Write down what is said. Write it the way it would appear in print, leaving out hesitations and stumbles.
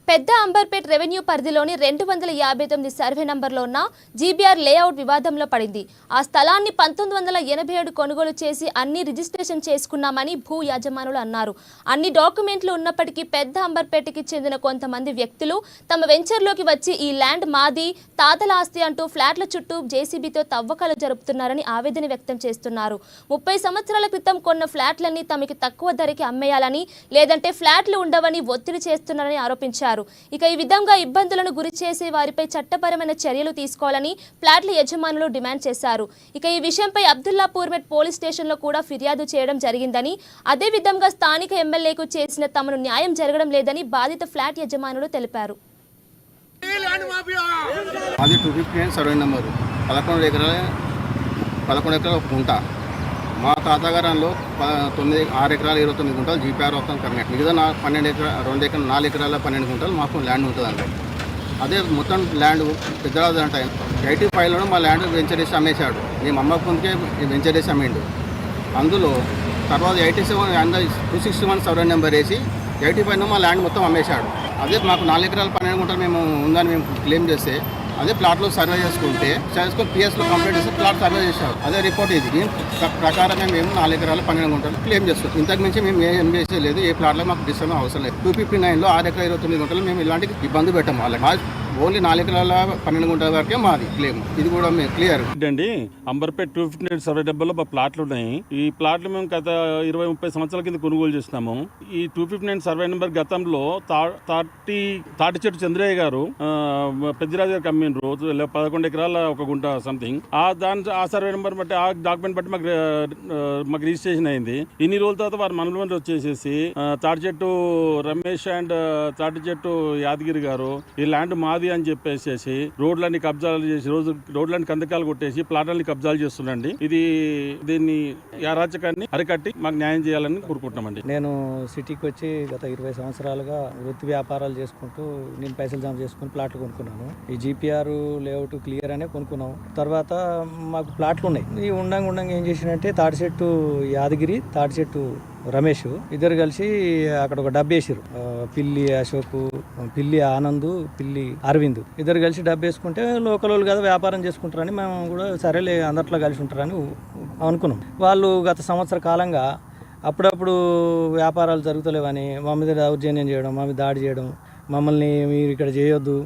పెద్ద అంబర్పేట్ రెవెన్యూ పరిధిలోని 259 సర్వే నంబర్లో ఉన్న జీబీఆర్ లేఅవుట్ వివాదంలో పడింది. ఆ స్థలాన్ని 1987 కొనుగోలు చేసి అన్ని రిజిస్ట్రేషన్ చేసుకున్నామని భూ యజమానులు అన్నారు. అన్ని డాక్యుమెంట్లు ఉన్నప్పటికీ పెద్ద అంబర్పేటకి చెందిన కొంతమంది వ్యక్తులు తమ వెంచర్లోకి వచ్చి ఈ ల్యాండ్ మాది, తాతల ఆస్తి అంటూ ఫ్లాట్ల చుట్టూ జేసీబీతో తవ్వకాలు జరుపుతున్నారని ఆవేదన వ్యక్తం చేస్తున్నారు. 30 సంవత్సరాల క్రితం కొన్న ఫ్లాట్లన్నీ తమకి తక్కువ ధరకి అమ్మేయాలని, లేదంటే ఫ్లాట్లు ఉండవని ఒత్తిడి చేస్తున్నారని ఆరోపించారు. ఇక ఈ విధంగా ఇబ్బందులను గురి చేసే వారిపై చట్టపరమైన చర్యలు తీసుకోవాలని ఫ్లాట్ల యజమానులు డిమాండ్ చేశారు. ఇక ఈ విషయంపై అబ్దుల్లాపూర్మెట్ పోలీస్ స్టేషన్లో కూడా ఫిర్యాదు చేయడం జరిగిందని, అదే విధంగా స్థానిక ఎమ్మెల్యేకు చేసిన తమను న్యాయం జరగడం లేదని బాధిత ఫ్లాట్ యజమానులు తెలిపారు. అది 259 సర్వే నెంబరు 11 ఎకరాల గుంట. మా తాతగారంలో 6 ఎకరాల 29 గుంటలు జీపీఆర్ మొత్తం కర్ణాటక. మిగతా 4 ఎకరాల 12 గుంటలు మాకు ల్యాండ్ ఉంటుంది అండి. అదే మొత్తం ల్యాండ్ పెద్దరాజు అంటే 85లో మా ల్యాండ్ వెంచర్ వేసి అమ్మేశాడు. మేము అమ్మకుంటే వెంచర్ వేసి అమ్మేండు. అందులో తర్వాత 261 సర్వే నెంబర్ వేసి 85లో మా ల్యాండ్ మొత్తం అమ్మేశాడు. అదే మాకు 4 ఎకరాల 12 గుంటలు మేము ఉందని మేము క్లెయిమ్ చేస్తే అదే ప్లాట్లో సర్వే చేసుకుని పిఎస్లో కంప్లీట్ చేసి ప్లాట్ సర్వే చేశారు. అదే రిపోర్ట్ ఇది. దీని ప్రకారమే మేము 4 ఎకరాల 12 గుంటలు క్లెయిమ్ చేస్తాం. ఇంతకు మించి మేము ఏం చేసేది ఏ ప్లాట్లో మాకు డిస్టర్బ్ అవసరం లేదు. 259లో 6 ఎకరాల 29 గుంటలు మేము ఇలాంటి ఇబ్బంది పెట్టాము. వాళ్ళకి ఓన్లీ 4 ఎకరాల 12 గుంటల వరకే మాది క్లెయిమ్. ఇది కూడా మేము క్లియర్ అండి. అంబర్పేట్ 259 సర్వే డబ్బాలో మా ప్లాట్లు ఉన్నాయి. ఈ ప్లాట్లు మేము గత 20-30 సంవత్సరాల కింద కొనుగోలు చేస్తున్నాము. ఈ 259 సర్వే నెంబర్ గతంలో తాటి చెట్టు చంద్రయ్య గారు పెద్దరాజు గారికి అమ్మిన రోజు 11 ఎకరాల 1 గుంట సంథింగ్. ఆ సర్వే నెంబర్ బట్టి, ఆ డాక్యుమెంట్ బట్టి మాకు రిజిస్ట్రేషన్ అయింది. ఇన్ని రోజుల తర్వాత వారు మనలో వచ్చేసేసి తాటి చెట్టు రమేష్ అండ్ తాటి చెట్టు యాదగిరి గారు ఈ ల్యాండ్ మాది అని చెప్పేసి రోడ్లన్నీ కబ్జాలు చేసి రోడ్లన్నీ కందకాలు కొట్టేసి ప్లాట్లని కబ్జాలు చేస్తుండండి. దీన్ని అరాచకాన్ని అరికట్టి మాకు న్యాయం చేయాలని కోరుకుంటున్నామండి. నేను సిటీకి వచ్చి గత 20 సంవత్సరాలుగా వృత్తి వ్యాపారాలు చేసుకుంటూ నేను పైసలు జమ చేసుకుని ప్లాట్లు కొనుక్కున్నాను. ఈ జీపీఆర్ లేఅవుట్ క్లియర్ అనే కొనుక్కున్నాం. తర్వాత మాకు ప్లాట్లు ఉన్నాయి. ఈ ఉండంగా ఏం చేసినంటే తాటి చెట్టు యాదగిరి, తాటి చెట్టు రమేష్ ఇద్దరు కలిసి అక్కడ ఒక డబ్బు వేసారు. పిల్లి అశోక్, పిల్లి ఆనంద్, పిల్లి అరవింద్ ఇద్దరు కలిసి డబ్బు వేసుకుంటే లోకల్ వాళ్ళు కదా వ్యాపారం చేసుకుంటారని మేము కూడా సరేలే అందరిలో కలిసి ఉంటారని అనుకున్నాం. వాళ్ళు గత సంవత్సర కాలంగా అప్పుడప్పుడు వ్యాపారాలు జరుగుతలేవని మా మీద దౌర్జన్యం చేయడం, మా మీద దాడి చేయడం, మమ్మల్ని మీరు ఇక్కడ చేయొద్దు,